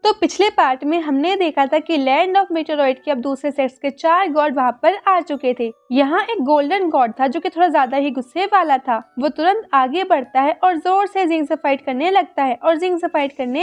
तो पिछले पार्ट में हमने देखा था कि लैंड ऑफ मेटेरॉइड के अब दूसरे सेक्स के 4 गॉड वहाँ पर आ चुके थे। यहाँ एक गोल्डन गॉड था जो कि थोड़ा ज्यादा ही गुस्से वाला था। वो तुरंत आगे बढ़ता है और जोर से जिंग से फाइट करने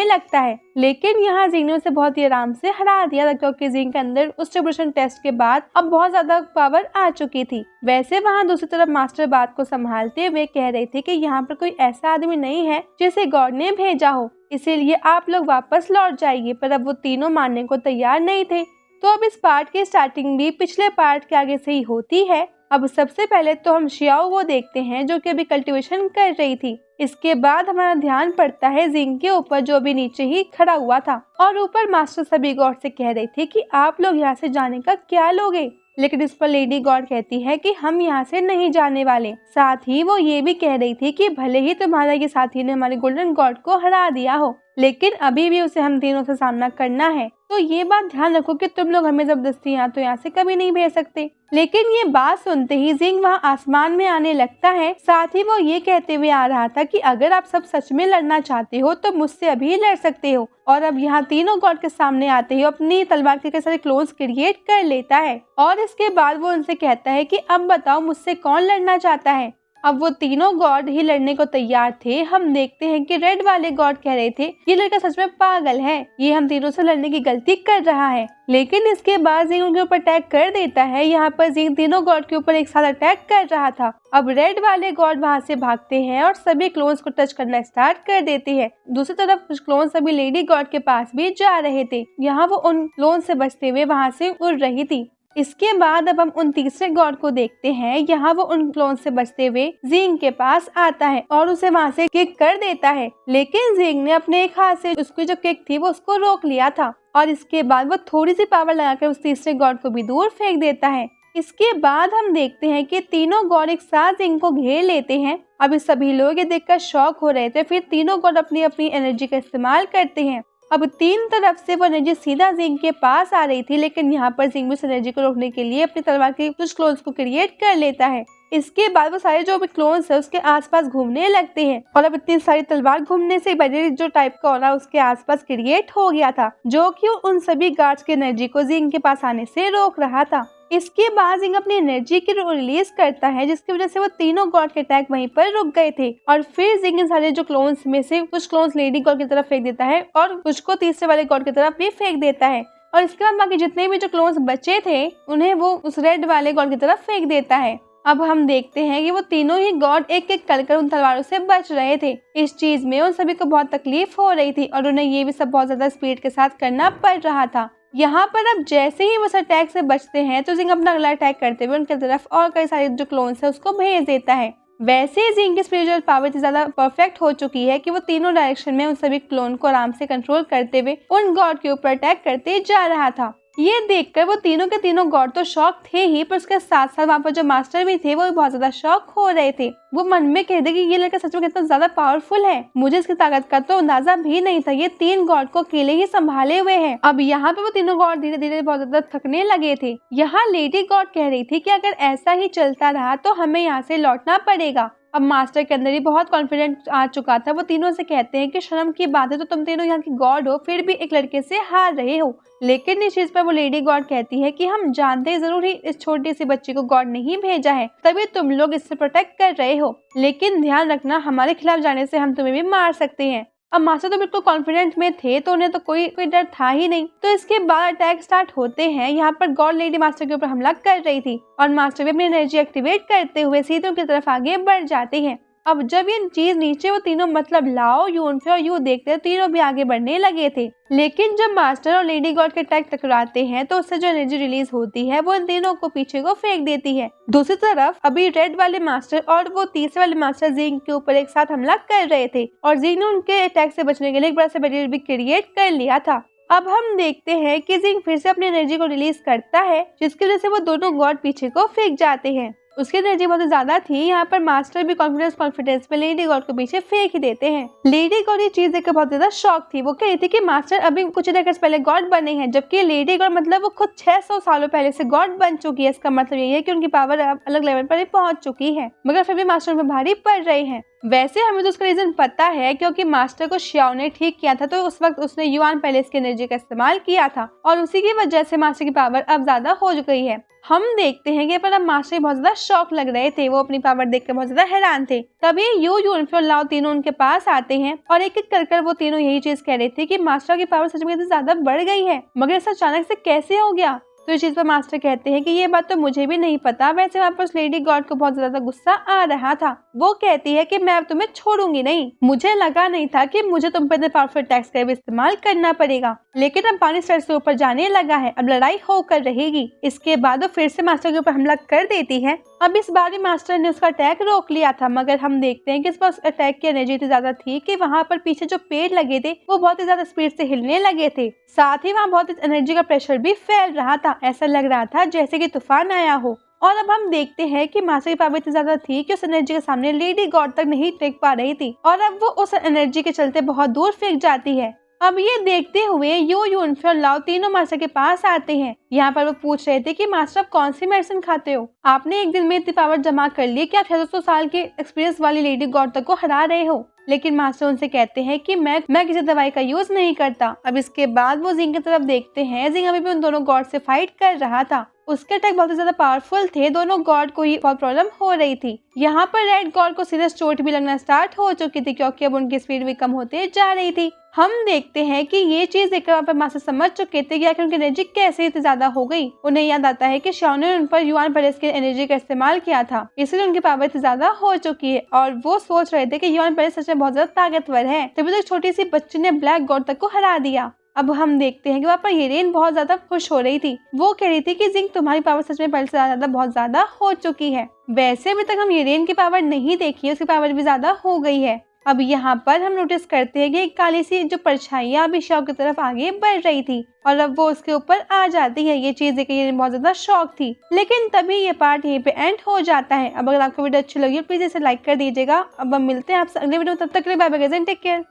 लगता है लेकिन यहाँ जिंग ने उसे बहुत ही आराम से हरा दिया था, क्योंकि जिंग के अंदर उस डिस्ट्रीब्यूशन टेस्ट के बाद अब बहुत ज्यादा पावर आ चुकी थी। वैसे वहाँ दूसरी तरफ मास्टर बात को संभालते हुए कह रहे थे कि यहाँ पर कोई ऐसा आदमी नहीं है जिसे गॉड ने भेजा हो, इसीलिए आप लोग वापस लौट जाइए। पर अब वो तीनों मानने को तैयार नहीं थे। तो अब इस पार्ट की स्टार्टिंग भी पिछले पार्ट के आगे से ही होती है। अब सबसे पहले तो हम शियाओ को देखते हैं जो कि अभी कल्टीवेशन कर रही थी। इसके बाद हमारा ध्यान पड़ता है जिंग के ऊपर जो अभी नीचे ही खड़ा हुआ था और ऊपर मास्टर सभी गॉड से कह रही थी कि आप लोग यहाँ से जाने का क्या लोगे, लेकिन इस पर लेडी गॉड कहती है कि हम यहाँ से नहीं जाने वाले। साथ ही वो ये भी कह रही थी कि भले ही तुम्हारा ये साथी ने हमारे गोल्डन गॉड को हरा दिया हो, लेकिन अभी भी उसे हम तीनों से सामना करना है। तो ये बात ध्यान रखो कि तुम लोग हमें जबरदस्ती यहाँ तो यहाँ से कभी नहीं भेज सकते। लेकिन ये बात सुनते ही जिंग वहाँ आसमान में आने लगता है। साथ ही वो ये कहते हुए आ रहा था कि अगर आप सब सच में लड़ना चाहते हो तो मुझसे अभी लड़ सकते हो। और अब यहाँ तीनों गॉड के सामने आते ही अपनी तलवार के कई सारे क्लोन्स क्रिएट कर लेता है और इसके बाद वो उनसे कहता है कि अब बताओ मुझसे कौन लड़ना चाहता है। अब वो तीनों गॉड ही लड़ने को तैयार थे। हम देखते हैं कि रेड वाले गॉड कह रहे थे ये लड़का सच में पागल है, ये हम तीनों से लड़ने की गलती कर रहा है। लेकिन इसके बाद जिंग उनके ऊपर अटैक कर देता है। यहाँ पर जिंग तीनों गॉड के ऊपर एक साथ अटैक कर रहा था। अब रेड वाले गॉड वहाँ से भागते हैं और सभी क्लोन्स को टच करना स्टार्ट कर देते हैं। दूसरी तरफ कुछ क्लोन्स सभी लेडी गॉड के पास भी जा रहे थे। यहाँ वो उन क्लोन से बचते हुए वहाँ से उड़ रही थी। इसके बाद अब हम उन तीसरे गॉड को देखते हैं। यहाँ वो उन क्लोन से बचते हुए जिंग के पास आता है और उसे वहाँ से किक कर देता है, लेकिन जिंग ने अपने एक हाथ से उसकी जो किक थी वो उसको रोक लिया था और इसके बाद वो थोड़ी सी पावर लगाकर उस तीसरे गॉड को भी दूर फेंक देता है। इसके बाद हम देखते हैं कि तीनों गॉड एक साथ जिंग को घेर लेते हैं। अब इस सभी लोग ये देखकर शॉक हो रहे थे। फिर तीनों गॉड अपनी अपनी एनर्जी का इस्तेमाल करते हैं। अब तीन तरफ से वो एनर्जी सीधा जिंग के पास आ रही थी, लेकिन यहाँ पर जिंग उस एनर्जी को रोकने के लिए अपनी तलवार के कुछ क्लोन्स को क्रिएट कर लेता है। इसके बाद वो सारे जो भी क्लोन्स है उसके आसपास घूमने लगते हैं और अब इतनी सारी तलवार घूमने से बजरी जो टाइप का ऑरा उसके आसपास क्रिएट हो गया था, जो कि उन सभी गार्ड्स की एनर्जी को जिंग के पास आने से रोक रहा था। इसके बाद जिंग अपनी एनर्जी की रिलीज करता है, जिसकी वजह से वो तीनों गॉड के अटैक वहीं पर रुक गए थे और फिर जिंग इन सारे जो क्लोन्स में से कुछ क्लोन्स लेडी गॉड की तरफ फेंक देता है और कुछ को तीसरे वाले गॉड की तरफ भी फेंक देता है और इसके बाद बाकी जितने भी जो क्लोन्स बचे थे उन्हें वो उस रेड वाले गॉड की तरफ फेंक देता है। अब हम देखते हैं कि वो तीनों ही गॉड एक एक कर उन तलवारों से बच रहे थे। इस चीज में उन सभी को बहुत तकलीफ हो रही थी और उन्हें ये भी सब बहुत ज्यादा स्पीड के साथ करना पड़ रहा था। यहाँ पर अब जैसे ही वो अटैक से बचते हैं तो जिंग अपना अगला अटैक करते हुए उनकी तरफ और कई सारे जो क्लोन्स है उसको भेज देता है। वैसे जिंग की स्पिरिचुअल पावर इतनी ज्यादा परफेक्ट हो चुकी है कि वो तीनों डायरेक्शन में उन सभी क्लोन को आराम से कंट्रोल करते हुए उन गॉड के ऊपर अटैक करते जा रहा था। ये देखकर वो तीनों के तीनों गॉड तो शॉक थे ही, पर उसके साथ साथ वहाँ पर जो मास्टर भी थे वो भी बहुत ज्यादा शॉक हो रहे थे। वो मन में कहते कि ये लड़का सच में कितना ज्यादा पावरफुल है, मुझे इसकी ताकत का तो अंदाजा भी नहीं था। ये 3 गॉड को अकेले ही संभाले हुए हैं। अब यहाँ पे वो तीनों गॉड धीरे धीरे बहुत ज्यादा थकने लगे थे। यहाँ लेडी गॉड कह रही थी कि अगर ऐसा ही चलता रहा तो हमें यहाँ से लौटना पड़ेगा। अब मास्टर के अंदर ही बहुत कॉन्फिडेंट आ चुका था। वो तीनों से कहते हैं कि शर्म की बात है, तो तुम तीनों यहाँ की गॉड हो फिर भी एक लड़के से हार रहे हो। लेकिन इस चीज पर वो लेडी गॉड कहती है कि हम जानते जरूर ही इस छोटी सी बच्ची को गॉड नहीं भेजा है, तभी तुम लोग इससे प्रोटेक्ट कर रहे हो, लेकिन ध्यान रखना हमारे खिलाफ जाने से हम तुम्हें भी मार सकते हैं। अब मास्टर तो बिल्कुल कॉन्फिडेंट में थे तो उन्हें तो कोई डर था ही नहीं। तो इसके बाद अटैक स्टार्ट होते हैं। यहाँ पर गॉड लेडी मास्टर के ऊपर हमला कर रही थी और मास्टर भी अपनी एनर्जी एक्टिवेट करते हुए सीधे की तरफ आगे बढ़ जाते हैं। अब जब ये चीज नीचे वो तीनों मतलब लाओ, यूनफे और यू देखते तीनों भी आगे बढ़ने लगे थे, लेकिन जब मास्टर और लेडी गॉड के अटैक टकराते हैं तो उससे जो एनर्जी रिलीज होती है वो इन तीनों को पीछे को फेंक देती है। दूसरी तरफ अभी रेड वाले मास्टर और वो तीसरे वाले मास्टर जिंग के ऊपर एक साथ हमला कर रहे थे और जिंग ने उनके अटैक से बचने के लिए एक बड़ा सा बैरियर भी क्रिएट कर लिया था। अब हम देखते हैं कि जिंग फिर से अपनी एनर्जी को रिलीज करता है, जिसकी वजह से वो दोनों गॉड पीछे को फेंक जाते हैं। उसकी एनर्जी बहुत ज्यादा थी। यहाँ पर मास्टर भी कॉन्फिडेंस में लेडी गॉड को पीछे फेंक ही देते हैं। लेडी गॉड ये चीज देखकर बहुत ज्यादा शॉक थी। वो कह रही थी कि मास्टर अभी कुछ देर पहले गॉड बने हैं, जबकि लेडी गॉड मतलब वो खुद 600 सालों पहले से गॉड बन चुकी है। इसका मतलब यही है कि उनकी पावर अब अलग लेवल पर पहुंच चुकी है, मगर फिर भी मास्टर में भारी पड़ रहे हैं। वैसे हमें तो उसका रीजन पता है, क्योंकि मास्टर को श्याओ ने ठीक किया था, तो उस वक्त उसने युआन पैलेस की एनर्जी का इस्तेमाल किया था और उसी की वजह से मास्टर की पावर अब ज्यादा हो गई है। हम देखते हैं कि पर अब मास्टर बहुत ज्यादा शॉक लग रहे थे। वो अपनी पावर देखकर बहुत ज्यादा हैरान थे। तभी यू यूनफे और लाओ तीनों उनके पास आते हैं और एक एक कर वो तीनों यही चीज कह रहे थे कि मास्टर की पावर सच में ज्यादा बढ़ गई है, मगर ऐसा अचानक से कैसे हो गया। तो इस चीज पर मास्टर कहते हैं कि ये बात तो मुझे भी नहीं पता। वैसे वहाँ पर उस लेडी गॉड को बहुत ज्यादा गुस्सा आ रहा था। वो कहती है कि मैं अब तुम्हें छोड़ूंगी नहीं। मुझे लगा नहीं था कि मुझे तुम पर पावरफुल टैक्स का भी इस्तेमाल करना पड़ेगा, लेकिन अब पानी स्तर से ऊपर जाने लगा है, अब लड़ाई होकर रहेगी। इसके बाद वो फिर से मास्टर के ऊपर हमला कर देती है। अब इस बार भी मास्टर ने उसका अटैक रोक लिया था, मगर हम देखते हैं कि इस पर अटैक की एनर्जी इतनी ज्यादा थी कि वहाँ पर पीछे जो पेड़ लगे थे वो बहुत ही ज्यादा स्पीड से हिलने लगे थे। साथ ही वहाँ बहुत एनर्जी का प्रेशर भी फैल रहा था। ऐसा लग रहा था जैसे कि तूफान आया हो। और अब हम देखते हैं कि मास्टर की पावर इतनी ज्यादा थी कि उस एनर्जी के सामने लेडी गॉड तक नहीं टिक पा रही थी, और अब वो उस एनर्जी के चलते बहुत दूर फेंक जाती है। अब ये देखते हुए यू यूनफे और लाओ तीनों मास्टर के पास आते हैं। यहाँ पर वो पूछ रहे थे कि मास्टर आप कौन सी मेडिसिन खाते हो? आपने एक दिन में इतनी पावर जमा कर ली कि आप 600 साल के एक्सपीरियंस वाली लेडी गॉड तक को हरा रहे हो। लेकिन मास्टर उनसे कहते हैं कि मैं किसी दवाई का यूज नहीं करता। अब इसके बाद वो जिंग की तरफ देखते हैं। जिंग अभी भी उन दोनों गॉड से फाइट कर रहा था। उसके अटैक बहुत ज्यादा पावरफुल थे। दोनों गॉड को ही बहुत प्रॉब्लम हो रही थी। यहाँ पर रेड गॉड को सीरियस चोट भी लगना स्टार्ट हो चुकी थी, क्योंकि अब उनकी स्पीड भी कम होते जा रही थी। हम देखते हैं कि ये चीज देखकर वहाँ पर मास्टर समझ चुके थे कि आखिर उनकी एनर्जी कैसे इतनी ज्यादा हो गई। उन्हें याद आता है कि श्याओ ने उन पर युआन पैलेस की एनर्जी का इस्तेमाल किया था, इसलिए उनकी पावर इतनी ज्यादा हो चुकी है। और वो सोच रहे थे कि युआन पैलेस सच में बहुत ज्यादा ताकतवर है, तभी तो एक छोटी सी बच्ची ने ब्लैक गॉड तक को हरा दिया। अब हम देखते हैं कि वहाँ पर येरेन बहुत ज्यादा खुश हो रही थी। वो कह रही थी कि जिंग तुम्हारी पावर सच में पहले से ज्यादा बहुत ज्यादा हो चुकी है। वैसे अभी तक हम येरेन की पावर नहीं देखी है, उसकी पावर भी ज्यादा हो गई है। अब यहाँ पर हम नोटिस करते हैं कि एक काली सी जो परछाइयाँ अभी श्याओ की तरफ आगे बढ़ रही थी और अब वो उसके ऊपर आ जाती है। ये चीज देखकर येरेन बहुत ज्यादा शॉक थी। लेकिन तभी ये पार्ट यहीं पे एंड हो जाता है। अब अगर आपको वीडियो अच्छी लगी प्लीज इसे लाइक कर दीजिएगा। अब हम मिलते हैं आपसे अगले वीडियो में, तब तक के लिए bye bye guys and take care.